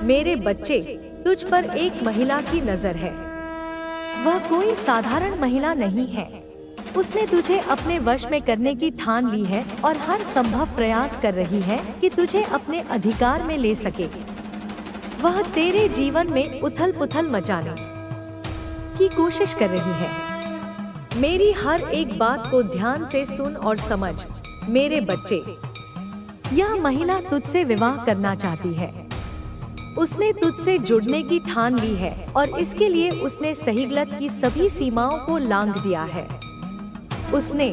मेरे बच्चे, तुझ पर एक महिला की नजर है। वह कोई साधारण महिला नहीं है। उसने तुझे अपने वश में करने की ठान ली है और हर संभव प्रयास कर रही है कि तुझे अपने अधिकार में ले सके। वह तेरे जीवन में उथल-पुथल मचाने की कोशिश कर रही है। मेरी हर एक बात को ध्यान से सुन और समझ। मेरे बच्चे, यह महिला तुझसे विवाह करना चाहती है। उसने तुझसे जुड़ने की ठान ली है और इसके लिए उसने सही गलत की सभी सीमाओं को लांघ दिया है। उसने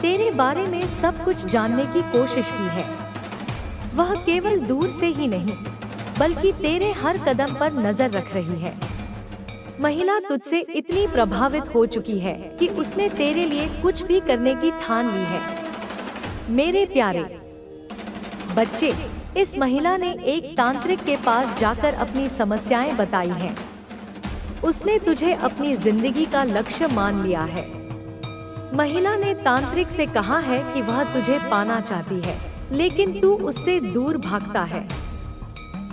तेरे बारे में सब कुछ जानने की कोशिश की है। वह केवल दूर से ही नहीं, बल्कि तेरे हर कदम पर नजर रख रही है। महिला तुझसे इतनी प्रभावित हो चुकी है कि उसने तेरे लिए कुछ भी करने की ठान ली है। मेरे प्यारे बच्चे, इस महिला ने एक तांत्रिक के पास जाकर अपनी समस्याएं बताई हैं। उसने तुझे अपनी जिंदगी का लक्ष्य मान लिया है। महिला ने तांत्रिक से कहा है कि वह तुझे पाना चाहती है, लेकिन तू उससे दूर भागता है।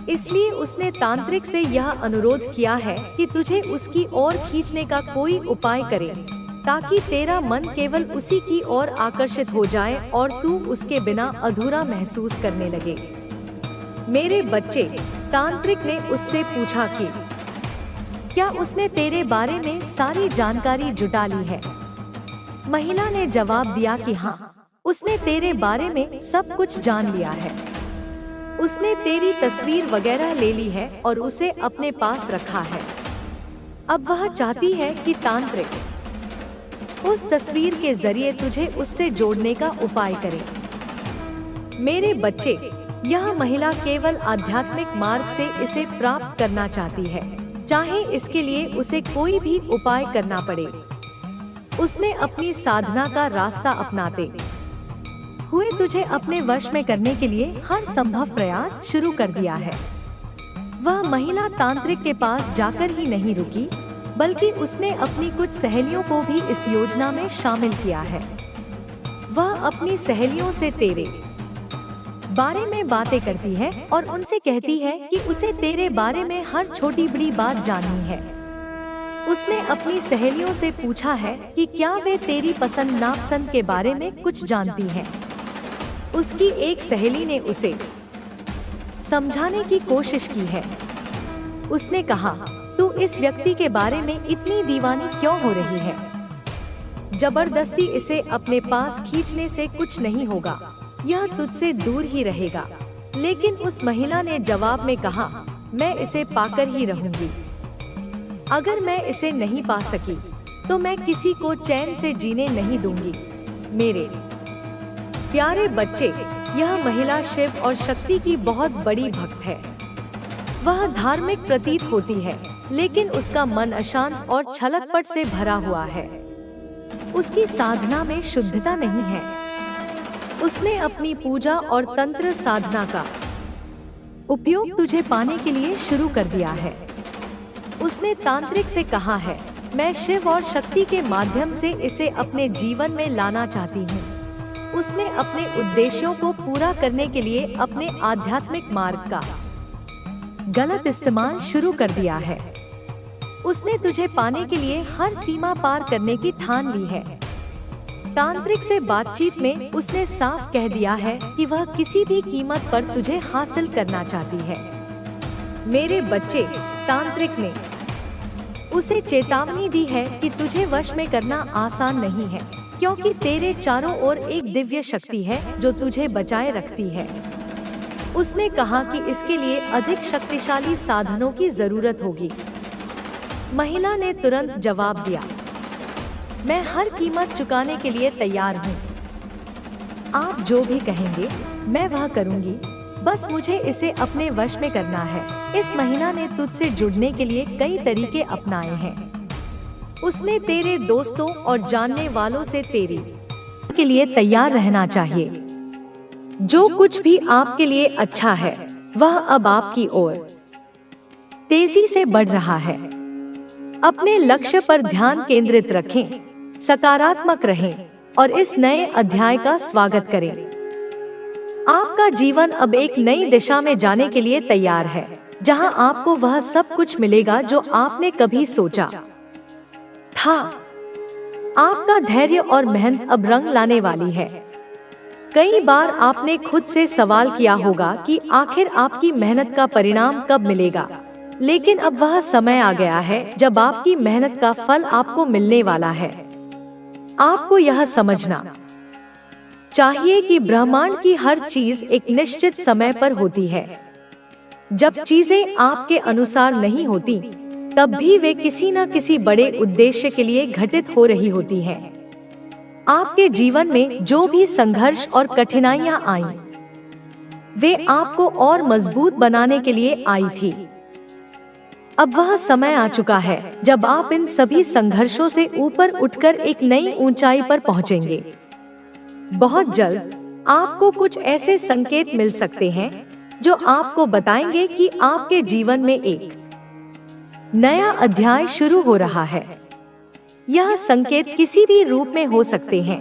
इसलिए उसने तांत्रिक से यह अनुरोध किया है कि तुझे उसकी ओर खींचने का कोई उपाय करे, ताकि तेरा मन केवल उसी की ओर आकर्षित हो जाए और तू उसके बिना अधूरा महसूस करने लगे। मेरे बच्चे, तांत्रिक ने उससे पूछा कि क्या उसने तेरे बारे में सारी जानकारी जुटा ली है। महिला ने जवाब दिया कि हाँ, उसने तेरे बारे में सब कुछ जान लिया है। उसने तेरी तस्वीर वगैरह ले ली है और उसे अपने पास रखा है। अब वह चाहती है कि तांत्रिक उस तस्वीर के जरिए तुझे उससे जोड़ने का उपाय करे। मेरे बच्चे, यह महिला केवल आध्यात्मिक मार्ग से इसे प्राप्त करना चाहती है, चाहे इसके लिए उसे कोई भी उपाय करना पड़े। उसने अपनी साधना का रास्ता अपनाते हुए तुझे अपने वश में करने के लिए हर संभव प्रयास शुरू कर दिया है। वह महिला तांत्रिक के पास जाकर ही नहीं रुकी, बल्कि उसने अपनी कुछ सहेलियों को भी इस योजना में शामिल किया है। वह अपनी सहेलियों से तेरे बारे में बातें करती है और उनसे कहती है कि उसे तेरे बारे में हर छोटी बड़ी बात जाननी है। उसने अपनी सहेलियों से पूछा है कि क्या वे तेरी पसंद नापसंद के बारे में कुछ जानती हैं। उसकी एक सहेली ने उसे समझाने की कोशिश की है। उसने कहा, तू इस व्यक्ति के बारे में इतनी दीवानी क्यों हो रही है? जबरदस्ती इसे अपने पास खींचने से कुछ नहीं होगा, यह तुझसे दूर ही रहेगा। लेकिन उस महिला ने जवाब में कहा, मैं इसे पाकर ही रहूंगी। अगर मैं इसे नहीं पा सकी तो मैं किसी को चैन से जीने नहीं दूंगी। मेरे प्यारे बच्चे, यह महिला शिव और शक्ति की बहुत बड़ी भक्त है। वह धार्मिक प्रतीत होती है, लेकिन उसका मन अशांत और छलकपट से भरा हुआ है। उसकी साधना में शुद्धता नहीं है। उसने अपनी पूजा और तंत्र साधना का उपयोग तुझे पाने के लिए शुरू कर दिया है। उसने तांत्रिक से कहा है, मैं शिव और शक्ति के माध्यम से इसे अपने जीवन में लाना चाहती हूँ। उसने अपने उद्देश्यों को पूरा करने के लिए अपने आध्यात्मिक मार्ग का गलत इस्तेमाल शुरू कर दिया है। उसने तुझे पाने के लिए हर सीमा पार करने की ठान ली है। तांत्रिक से बातचीत में उसने साफ कह दिया है कि वह किसी भी कीमत पर तुझे हासिल करना चाहती है। मेरे बच्चे, तांत्रिक ने उसे चेतावनी दी है कि तुझे वश में करना आसान नहीं है, क्योंकि तेरे चारों ओर एक दिव्य शक्ति है जो तुझे बचाए रखती है। उसने कहा कि इसके लिए अधिक शक्तिशाली साधनों की जरूरत होगी। महिला ने तुरंत जवाब दिया, मैं हर कीमत चुकाने के लिए तैयार हूँ। आप जो भी कहेंगे मैं वह करूँगी, बस मुझे इसे अपने वश में करना है। इस महिला ने तुझसे जुड़ने के लिए कई तरीके अपनाए हैं। उसने तेरे दोस्तों और जानने वालों से तेरी के लिए तैयार रहना चाहिए। जो कुछ भी आपके लिए अच्छा है, वह अब आपकी ओर तेजी से बढ़ रहा है। अपने लक्ष्य पर ध्यान केंद्रित रखें, सकारात्मक रहें और इस नए अध्याय का स्वागत करें। आपका जीवन अब एक नई दिशा में जाने के लिए तैयार है, जहां आपको वह सब कुछ मिलेगा जो आपने कभी सोचा था। आपका धैर्य और मेहनत अब रंग लाने वाली है। कई बार आपने खुद से सवाल किया होगा कि आखिर आपकी मेहनत का परिणाम कब मिलेगा, लेकिन अब वह समय आ गया है जब आपकी मेहनत का फल आपको मिलने वाला है। आपको यह समझना चाहिए कि ब्रह्मांड की हर चीज एक निश्चित समय पर होती है। जब चीजें आपके अनुसार नहीं होती, तब भी वे किसी न किसी बड़े उद्देश्य के लिए घटित हो रही होती हैं। आपके जीवन में जो भी संघर्ष और कठिनाइयां आईं, वे आपको और मजबूत बनाने के लिए आई थी। अब वह समय आ चुका है जब आप इन सभी संघर्षों से ऊपर उठकर एक नई ऊंचाई पर पहुंचेंगे। बहुत जल्द आपको कुछ ऐसे संकेत मिल सकते हैं जो आपको बताएंगे कि आपके जीवन में एक नया अध्याय शुरू हो रहा है। यह संकेत किसी भी रूप में हो सकते हैं,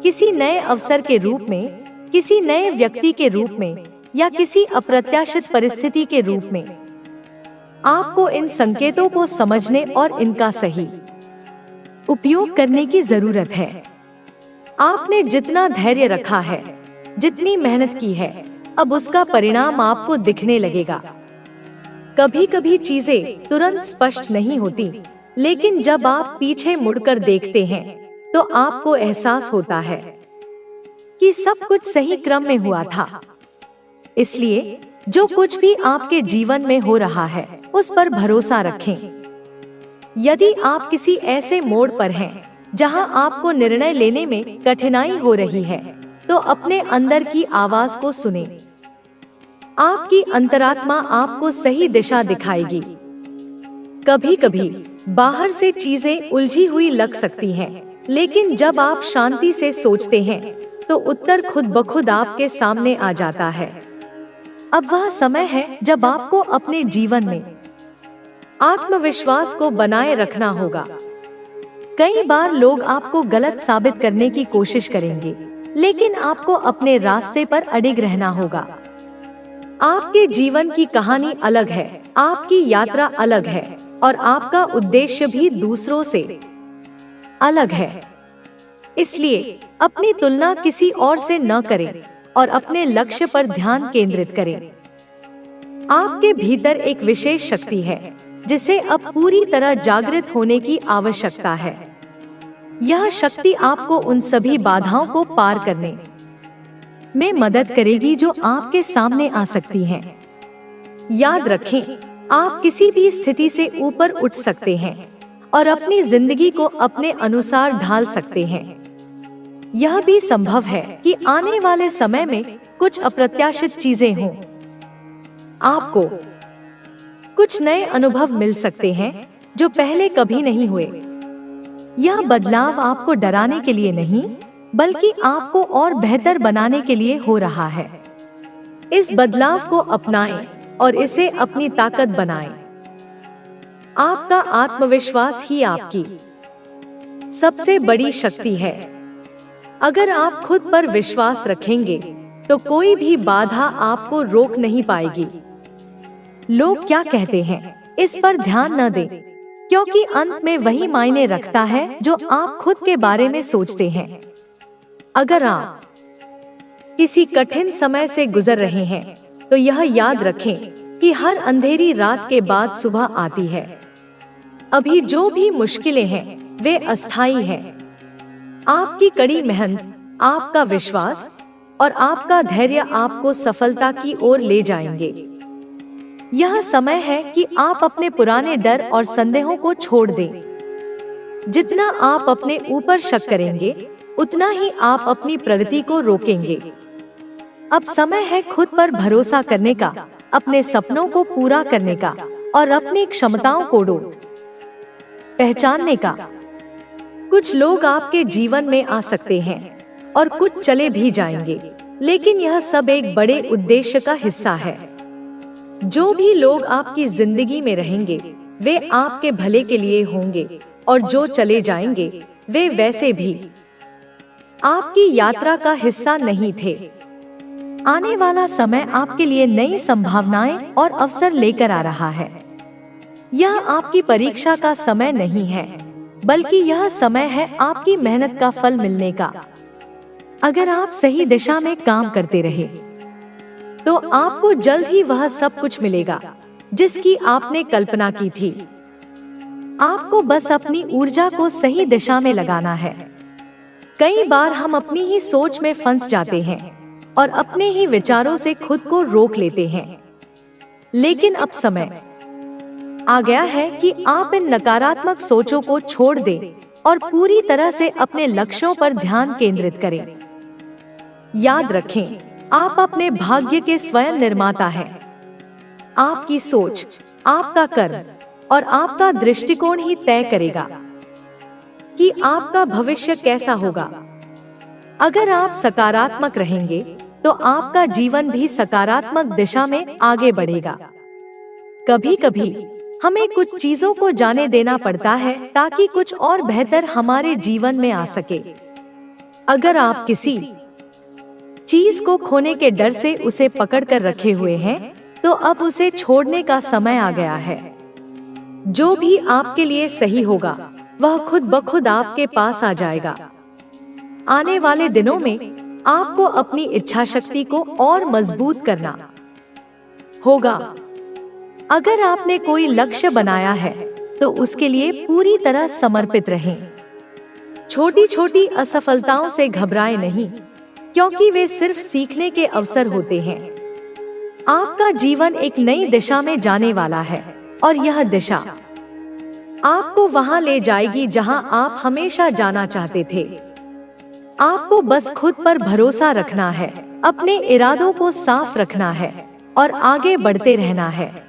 किसी नए अवसर के रूप में, किसी नए व्यक्ति के रूप में, या किसी अप्रत्याशित परिस्थिति के रूप में। आपको इन संकेतों को समझने और इनका सही उपयोग करने की जरूरत है। आपने जितना धैर्य रखा है, जितनी मेहनत की है, अब उसका परिणाम आपको दिखने लगेगा। कभी कभी चीजें तुरंत स्पष्ट नहीं होती, लेकिन जब आप पीछे मुड़कर देखते हैं तो आपको एहसास होता है कि सब कुछ सही क्रम में हुआ था। इसलिए जो कुछ भी आपके जीवन में हो रहा है, उस पर भरोसा रखें। यदि आप किसी ऐसे मोड़ पर हैं जहां आपको निर्णय लेने में कठिनाई हो रही है, तो अपने अंदर की आवाज को सुनें। आपकी अंतरात्मा आपको सही दिशा दिखाएगी। कभी कभी बाहर से चीजें उलझी हुई लग सकती हैं, लेकिन जब आप शांति से सोचते हैं तो उत्तर खुद ब खुद आपके सामने आ जाता है। अब वह समय है जब आपको अपने जीवन में आत्मविश्वास को बनाए रखना होगा। कई बार लोग आपको गलत साबित करने की कोशिश करेंगे, लेकिन आपको अपने रास्ते पर अडिग रहना होगा। आपके जीवन की कहानी अलग है, आपकी यात्रा अलग है, और आपका उद्देश्य भी दूसरों से अलग है। इसलिए अपनी तुलना किसी और से न करें और अपने लक्ष्य पर ध्यान केंद्रित करें। आपके भीतर एक विशेष शक्ति है जिसे अब पूरी तरह जागृत होने की आवश्यकता है। यह शक्ति आपको उन सभी बाधाओं को पार करने में मदद करेगी जो आपके सामने आ सकती हैं। याद रखें, आप किसी भी स्थिति से ऊपर उठ सकते हैं और अपनी जिंदगी को अपने अनुसार ढाल सकते हैं। यह भी संभव है कि आने वाले समय में कुछ अप्रत्याशित चीजें हों। आपको कुछ नए अनुभव मिल सकते हैं जो पहले कभी नहीं हुए। यह बदलाव आपको डराने के लिए नहीं, बल्कि आपको और बेहतर बनाने के लिए हो रहा है। इस बदलाव को अपनाएं और इसे अपनी ताकत बनाएं। आपका आत्मविश्वास ही आपकी सबसे बड़ी शक्ति है। अगर आप खुद पर विश्वास रखेंगे तो कोई भी बाधा आपको रोक नहीं पाएगी। लोग क्या कहते हैं, इस पर ध्यान न दें, क्योंकि अंत में वही मायने रखता है जो आप खुद के बारे में सोचते हैं। अगर आप किसी कठिन समय से गुजर रहे हैं, तो यह याद रखें कि हर अंधेरी रात के बाद सुबह आती है। अभी जो भी मुश्किलें हैं, वे अस्थायी हैं। आपकी कड़ी मेहनत, आपका विश्वास और आपका धैर्य आपको सफलता की ओर ले जाएंगे। यह समय है कि आप अपने पुराने डर और संदेहों को छोड़ दें। जितना आप अपने ऊपर शक करेंगे, उतना ही आप अपनी प्रगति को रोकेंगे। अब समय है खुद पर भरोसा करने का, अपने सपनों को पूरा करने का और अपनी क्षमताओं को पहचानने का। कुछ लोग आपके जीवन में आ सकते हैं और कुछ चले भी जाएंगे, लेकिन यह सब एक बड़े उद्देश्य का हिस्सा है। जो भी लोग आपकी जिंदगी में रहेंगे, वे आपके भले के लिए होंगे, और जो चले जाएंगे, वे वैसे भी आपकी यात्रा का हिस्सा नहीं थे। आने वाला समय आपके लिए नई संभावनाएं और अवसर लेकर आ रहा है। यह आपकी परीक्षा का समय नहीं है, बल्कि यह समय है आपकी मेहनत का फल मिलने का। अगर आप सही दिशा में काम करते रहे, तो आपको जल्द ही वह सब कुछ मिलेगा जिसकी आपने कल्पना की थी। आपको बस अपनी ऊर्जा को सही दिशा में लगाना है। कई बार हम अपनी ही सोच में फंस जाते हैं और अपने ही विचारों से खुद को रोक लेते हैं। लेकिन अब समय आ गया है कि आप इन नकारात्मक सोचों को छोड़ दें और पूरी तरह से अपने लक्ष्यों पर ध्यान केंद्रित करें। याद रखें, आप अपने भाग्य के स्वयं निर्माता हैं। आपकी सोच, आपका कर्म और आपका दृष्टिकोण ही तय करेगा कि आपका भविष्य कैसा होगा। अगर आप सकारात्मक रहेंगे, तो आपका जीवन भी सकारात्मक दिशा में आगे बढ़ेगा। कभी-कभी हमें कुछ चीजों को जाने देना पड़ता है ताकि कुछ और बेहतर हमारे जीवन में आ सके। अगर आप किसी चीज को खोने के डर से उसे पकड़ कर रखे हुए हैं, तो अब उसे छोड़ने का समय आ गया है। जो भी आपके लिए सही होगा, वह खुद ब खुद आपके पास आ जाएगा। आने वाले दिनों में आपको अपनी इच्छा शक्ति को और मजबूत करना होगा। अगर आपने कोई लक्ष्य बनाया है, तो उसके लिए पूरी तरह समर्पित रहें। छोटी छोटी असफलताओं से घबराएं नहीं, क्योंकि वे सिर्फ सीखने के अवसर होते हैं। आपका जीवन एक नई दिशा में जाने वाला है, और यह दिशा आपको वहां ले जाएगी जहां आप हमेशा जाना चाहते थे। आपको बस खुद पर भरोसा रखना है, अपने इरादों को साफ रखना है और आगे बढ़ते रहना है।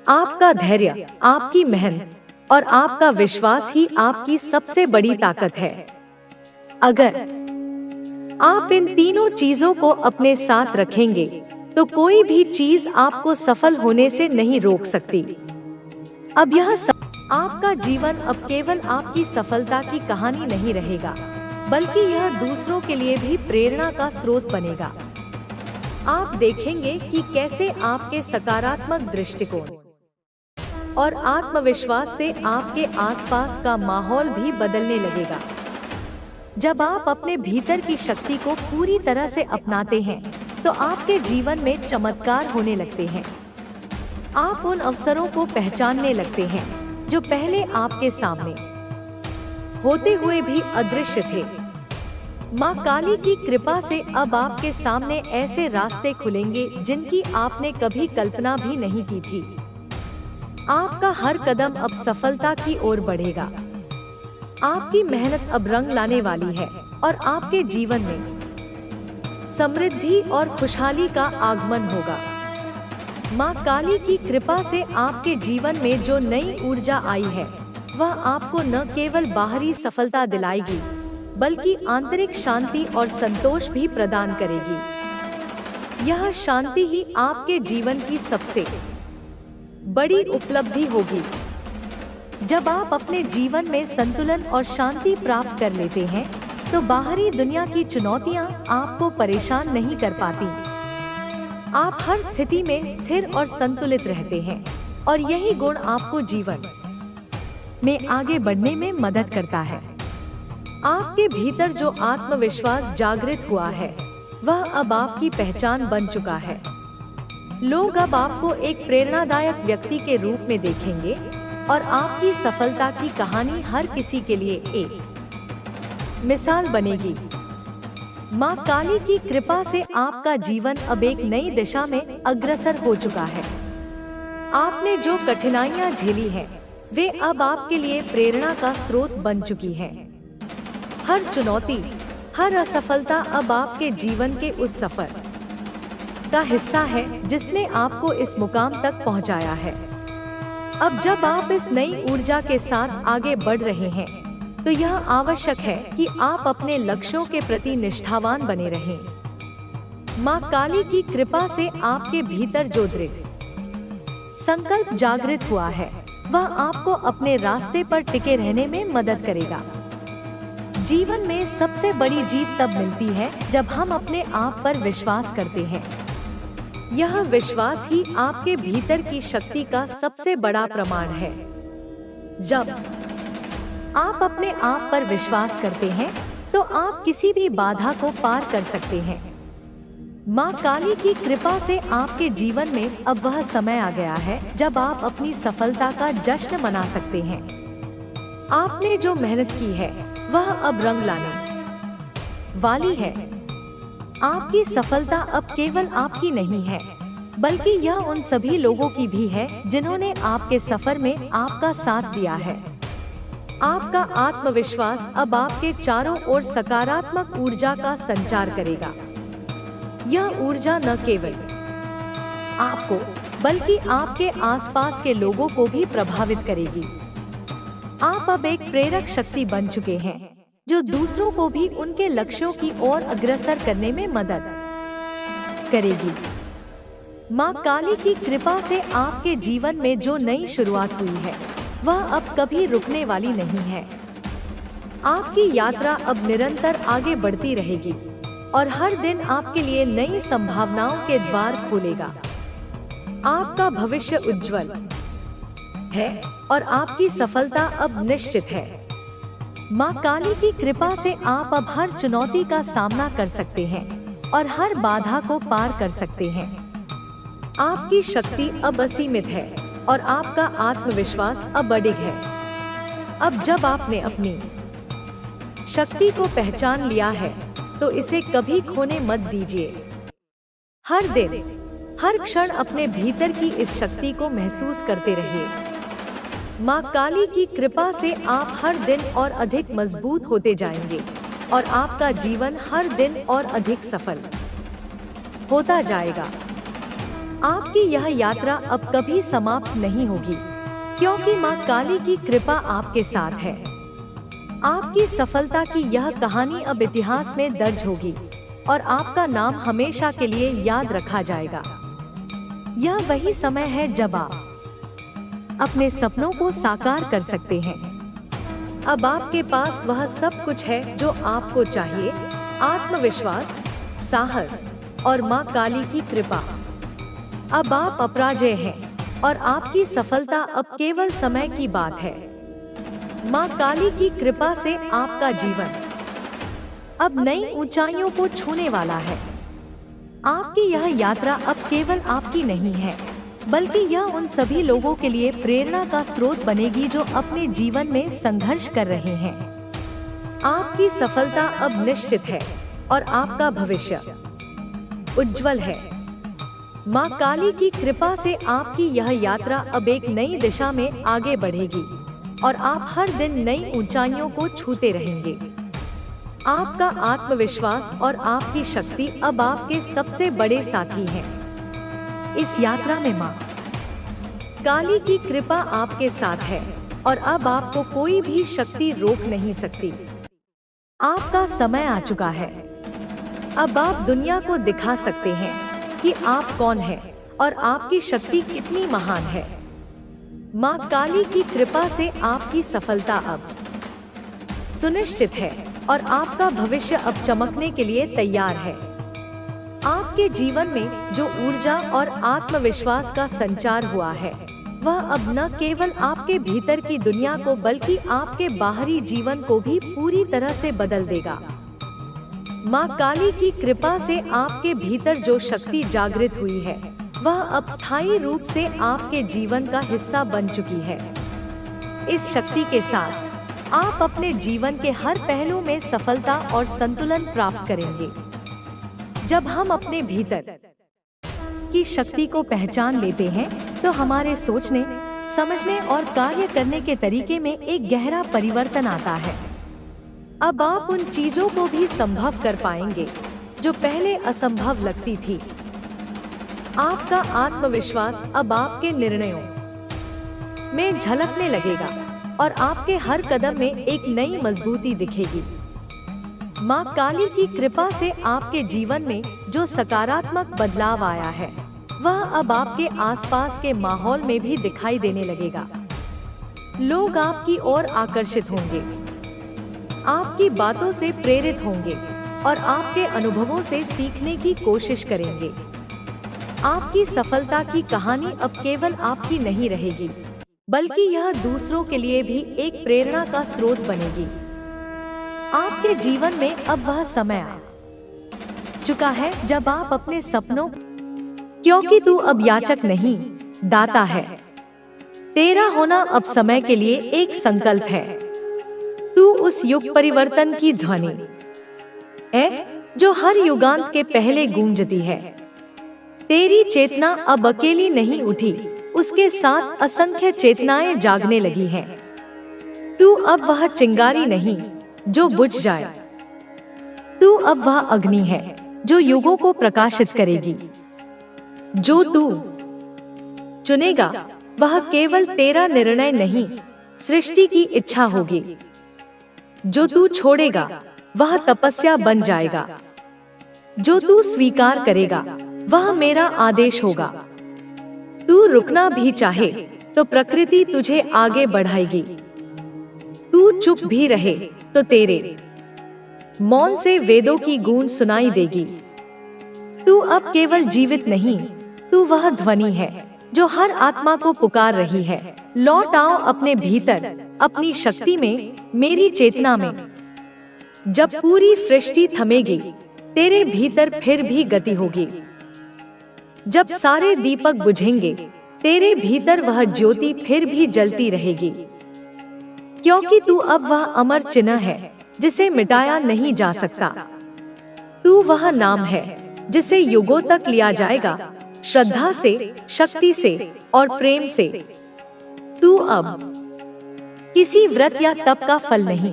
आपका धैर्य, आपकी मेहनत और आपका विश्वास ही आपकी सबसे बड़ी ताकत है। अगर आप इन तीनों चीजों को अपने साथ रखेंगे, तो कोई भी चीज आपको सफल होने से नहीं रोक सकती। अब आपका जीवन अब केवल आपकी सफलता की कहानी नहीं रहेगा, बल्कि यह दूसरों के लिए भी प्रेरणा का स्रोत बनेगा। आप देखेंगे कि कैसे आपके सकारात्मक दृष्टिकोण और आत्मविश्वास से आपके आसपास का माहौल भी बदलने लगेगा। जब आप अपने भीतर की शक्ति को पूरी तरह से अपनाते हैं, तो आपके जीवन में चमत्कार होने लगते हैं। आप उन अवसरों को पहचानने लगते हैं जो पहले आपके सामने होते हुए भी अदृश्य थे। माँ काली की कृपा से अब आपके सामने ऐसे रास्ते खुलेंगे जिनकी आपने कभी कल्पना भी नहीं की थी। आपका हर कदम अब सफलता की ओर बढ़ेगा। आपकी मेहनत अब रंग लाने वाली है और आपके जीवन में समृद्धि और खुशहाली का आगमन होगा। माँ काली की कृपा से आपके जीवन में जो नई ऊर्जा आई है, वह आपको न केवल बाहरी सफलता दिलाएगी, बल्कि आंतरिक शांति और संतोष भी प्रदान करेगी। यह शांति ही आपके जीवन की सबसे बड़ी उपलब्धि होगी। जब आप अपने जीवन में संतुलन और शांति प्राप्त कर लेते हैं, तो बाहरी दुनिया की चुनौतियां आपको परेशान नहीं कर पाती। आप हर स्थिति में स्थिर और संतुलित रहते हैं, और यही गुण आपको जीवन में आगे बढ़ने में मदद करता है। आपके भीतर जो आत्मविश्वास जागृत हुआ है, वह अब आपकी पहचान बन चुका है। लोग अब आपको एक प्रेरणादायक व्यक्ति के रूप में देखेंगे, और आपकी सफलता की कहानी हर किसी के लिए एक मिसाल बनेगी। माँ काली की कृपा से आपका जीवन अब एक नई दिशा में अग्रसर हो चुका है। आपने जो कठिनाइयाँ झेली हैं, वे अब आपके लिए प्रेरणा का स्रोत बन चुकी हैं। हर चुनौती, हर असफलता अब आपके जीवन के उस सफर का हिस्सा है जिसने आपको इस मुकाम तक पहुंचाया है। अब जब आप इस नई ऊर्जा के साथ आगे बढ़ रहे हैं, तो यह आवश्यक है कि आप अपने लक्ष्यों के प्रति निष्ठावान बने रहें। माँ काली की कृपा से आपके भीतर जो दृढ़ संकल्प जागृत हुआ है, वह आपको अपने रास्ते पर टिके रहने में मदद करेगा। जीवन में सबसे बड़ी जीत तब मिलती है जब हम अपने आप पर विश्वास करते हैं। यह विश्वास ही आपके भीतर की शक्ति का सबसे बड़ा प्रमाण है। जब आप अपने आप पर विश्वास करते हैं तो आप किसी भी बाधा को पार कर सकते हैं। माँ काली की कृपा से आपके जीवन में अब वह समय आ गया है जब आप अपनी सफलता का जश्न मना सकते हैं। आपने जो मेहनत की है वह अब रंग लाने वाली है। आपकी सफलता अब केवल आपकी नहीं है, बल्कि यह उन सभी लोगों की भी है जिन्होंने आपके सफर में आपका साथ दिया है। आपका आत्मविश्वास अब आपके चारों ओर सकारात्मक ऊर्जा का संचार करेगा। यह ऊर्जा न केवल आपको बल्कि आपके आसपास के लोगों को भी प्रभावित करेगी। आप अब एक प्रेरक शक्ति बन चुके हैं जो दूसरों को भी उनके लक्ष्यों की ओर अग्रसर करने में मदद करेगी। माँ काली की कृपा से आपके जीवन में जो नई शुरुआत हुई है वह अब कभी रुकने वाली नहीं है। आपकी यात्रा अब निरंतर आगे बढ़ती रहेगी और हर दिन आपके लिए नई संभावनाओं के द्वार खोलेगा। आपका भविष्य उज्जवल है और आपकी सफलता अब निश्चित है। माँ काली की कृपा से आप अब हर चुनौती का सामना कर सकते हैं और हर बाधा को पार कर सकते हैं। आपकी शक्ति अब असीमित है और आपका आत्मविश्वास अब अडिग है। अब जब आपने अपनी शक्ति को पहचान लिया है तो इसे कभी खोने मत दीजिए। हर दिन, हर क्षण अपने भीतर की इस शक्ति को महसूस करते रहिए। माँ काली की कृपा से आप हर दिन और अधिक मजबूत होते जाएंगे और आपका जीवन हर दिन और अधिक सफल होता जाएगा। आपकी यह यात्रा अब कभी समाप्त नहीं होगी, क्योंकि माँ काली की कृपा आपके साथ है। आपकी सफलता की यह कहानी अब इतिहास में दर्ज होगी और आपका नाम हमेशा के लिए याद रखा जाएगा। यह वही समय है जब आप अपने सपनों को साकार कर सकते हैं। अब आपके पास वह सब कुछ है जो आपको चाहिए: आत्मविश्वास, साहस और माँ काली की कृपा। अब आप अपराजेय हैं और आपकी सफलता अब केवल समय की बात है। माँ काली की कृपा से आपका जीवन अब नई ऊंचाइयों को छूने वाला है। आपकी यह यात्रा अब केवल आपकी नहीं है, बल्कि यह उन सभी लोगों के लिए प्रेरणा का स्रोत बनेगी जो अपने जीवन में संघर्ष कर रहे हैं। आपकी सफलता अब निश्चित है और आपका भविष्य उज्जवल है। माँ काली की कृपा से आपकी यह यात्रा अब एक नई दिशा में आगे बढ़ेगी और आप हर दिन नई ऊंचाइयों को छूते रहेंगे। आपका आत्मविश्वास और आपकी शक्ति अब आपके सबसे बड़े साथी हैं। इस यात्रा में माँ काली की कृपा आपके साथ है और अब आपको कोई भी शक्ति रोक नहीं सकती। आपका समय आ चुका है। अब आप दुनिया को दिखा सकते हैं कि आप कौन हैं और आपकी शक्ति कितनी महान है। माँ काली की कृपा से आपकी सफलता अब सुनिश्चित है और आपका भविष्य अब चमकने के लिए तैयार है। आपके जीवन में जो ऊर्जा और आत्मविश्वास का संचार हुआ है वह अब न केवल आपके भीतर की दुनिया को बल्कि आपके बाहरी जीवन को भी पूरी तरह से बदल देगा। माँ काली की कृपा से आपके भीतर जो शक्ति जागृत हुई है वह अब स्थायी रूप से आपके जीवन का हिस्सा बन चुकी है। इस शक्ति के साथ आप अपने जीवन के हर पहलू में सफलता और संतुलन प्राप्त करेंगे। जब हम अपने भीतर की शक्ति को पहचान लेते हैं तो हमारे सोचने, समझने और कार्य करने के तरीके में एक गहरा परिवर्तन आता है। अब आप उन चीजों को भी संभव कर पाएंगे जो पहले असंभव लगती थी। आपका आत्मविश्वास अब आपके निर्णयों में झलकने लगेगा और आपके हर कदम में एक नई मजबूती दिखेगी। माँ काली की कृपा से आपके जीवन में जो सकारात्मक बदलाव आया है वह अब आपके आसपास के माहौल में भी दिखाई देने लगेगा। लोग आपकी ओर आकर्षित होंगे, आपकी बातों से प्रेरित होंगे और आपके अनुभवों से सीखने की कोशिश करेंगे। आपकी सफलता की कहानी अब केवल आपकी नहीं रहेगी, बल्कि यह दूसरों के लिए भी एक प्रेरणा का स्रोत बनेगी। आपके जीवन में अब वह समय आ चुका है जब आप अपने सपनों, क्योंकि तू अब याचक नहीं, दाता है। तेरा होना अब समय के लिए एक संकल्प है। तू उस युग परिवर्तन की ध्वनि है जो हर युगांत के पहले गूंजती है। तेरी चेतना अब अकेली नहीं उठी, उसके साथ असंख्य चेतनाएं जागने लगी हैं। तू अब वह चिंगारी नहीं जो बुझ जाए, तू अब वह अग्नि है जो युगों को प्रकाशित करेगी। जो तू चुनेगा वह केवल तेरा निर्णय नहीं, सृष्टि की इच्छा होगी। जो तू छोड़ेगा वह तपस्या बन जाएगा। जो तू स्वीकार करेगा वह मेरा आदेश होगा। तू रुकना भी चाहे तो प्रकृति तुझे आगे बढ़ाएगी। तू चुप भी रहे तो तेरे मौन से वेदों की गूंज सुनाई देगी। तू अब केवल जीवित नहीं, तू वह ध्वनि है जो हर आत्मा को पुकार रही है। लौट आओ अपने भीतर, अपनी शक्ति में, मेरी चेतना में। जब पूरी सृष्टि थमेगी, तेरे भीतर फिर भी गति होगी। जब सारे दीपक बुझेंगे, तेरे भीतर वह ज्योति फिर भी जलती रहेगी। क्योंकि तू अब वह अमर चिन्ह है जिसे मिटाया नहीं जा सकता। तू वह नाम है जिसे युगों तक लिया जाएगा, श्रद्धा से, शक्ति से और प्रेम से। तू अब किसी व्रत या तप का फल नहीं,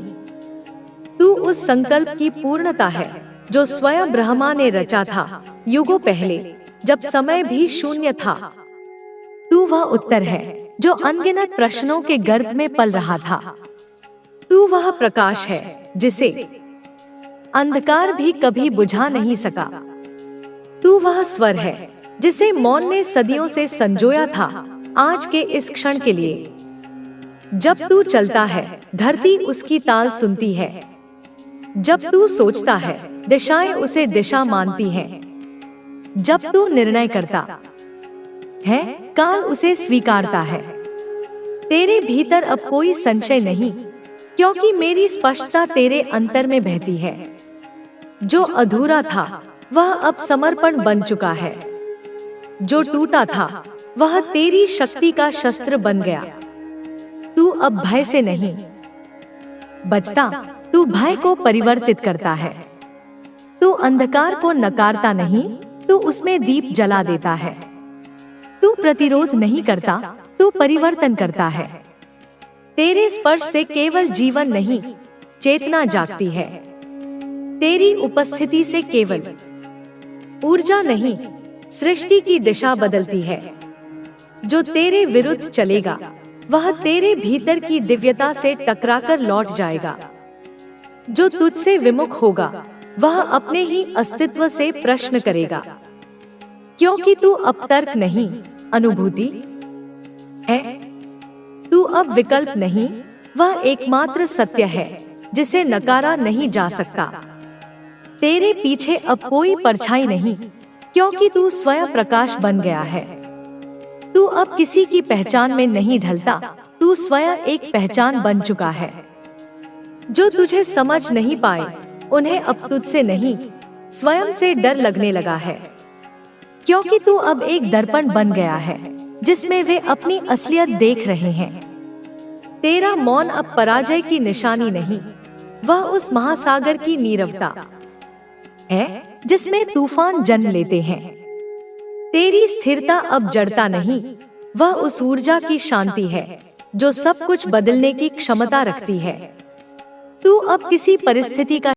तू उस संकल्प की पूर्णता है जो स्वयं ब्रह्मा ने रचा था युगों पहले, जब समय भी शून्य था। तू वह उत्तर है जो अनगिनत प्रश्नों के गर्भ में पल रहा था। तू वह प्रकाश है जिसे अंधकार भी कभी बुझा नहीं सका। तू वह स्वर है जिसे मौन ने सदियों से संजोया था आज के इस क्षण के लिए। जब तू चलता है, धरती उसकी ताल सुनती है। जब तू सोचता है, दिशाएं उसे दिशा मानती हैं। जब तू निर्णय करता है, काल उसे स्वीकारता है। तेरे भीतर अब कोई संशय नहीं, क्योंकि मेरी स्पष्टता तेरे अंतर में बहती है। जो अधूरा था वह अब समर्पण बन चुका है। जो टूटा था वह तेरी शक्ति का शस्त्र बन गया। तू अब भय से नहीं बचता, तू भय को परिवर्तित करता है। तू अंधकार को नकारता नहीं, तू उसमें दीप जला देता है। तू प्रतिरोध नहीं करता, तू परिवर्तन करता है। तेरे स्पर्श से केवल जीवन नहीं, चेतना जागती है। तेरी उपस्थिति से केवल ऊर्जा नहीं, सृष्टि की दिशा बदलती है। जो तेरे विरुद्ध चलेगा वह तेरे भीतर की दिव्यता से टकराकर लौट जाएगा। जो तुझसे विमुख होगा वह अपने ही अस्तित्व से प्रश्न करेगा। क्योंकि तू अब तर्क नहीं, अनुभूति है। तू अब विकल्प नहीं, वह एकमात्र सत्य है जिसे नकारा नहीं जा सकता। तेरे पीछे अब कोई परछाई नहीं, क्योंकि तू स्वयं प्रकाश बन गया है। तू अब किसी की पहचान में नहीं ढलता, तू स्वयं एक पहचान बन चुका है। जो तुझे समझ नहीं पाए उन्हें अब तुझसे नहीं, स्वयं से डर लगने लगा है। क्योंकि तू अब एक दर्पण बन गया है जिसमें वे अपनी असलियत देख रहे हैं। तेरा मौन अब पराजय की निशानी नहीं, वह उस महासागर की नीरवता है जिसमें तूफान जन्म लेते हैं। तेरी स्थिरता अब जड़ता नहीं, वह उस ऊर्जा की शांति है जो सब कुछ बदलने की क्षमता रखती है। तू अब किसी परिस्थिति का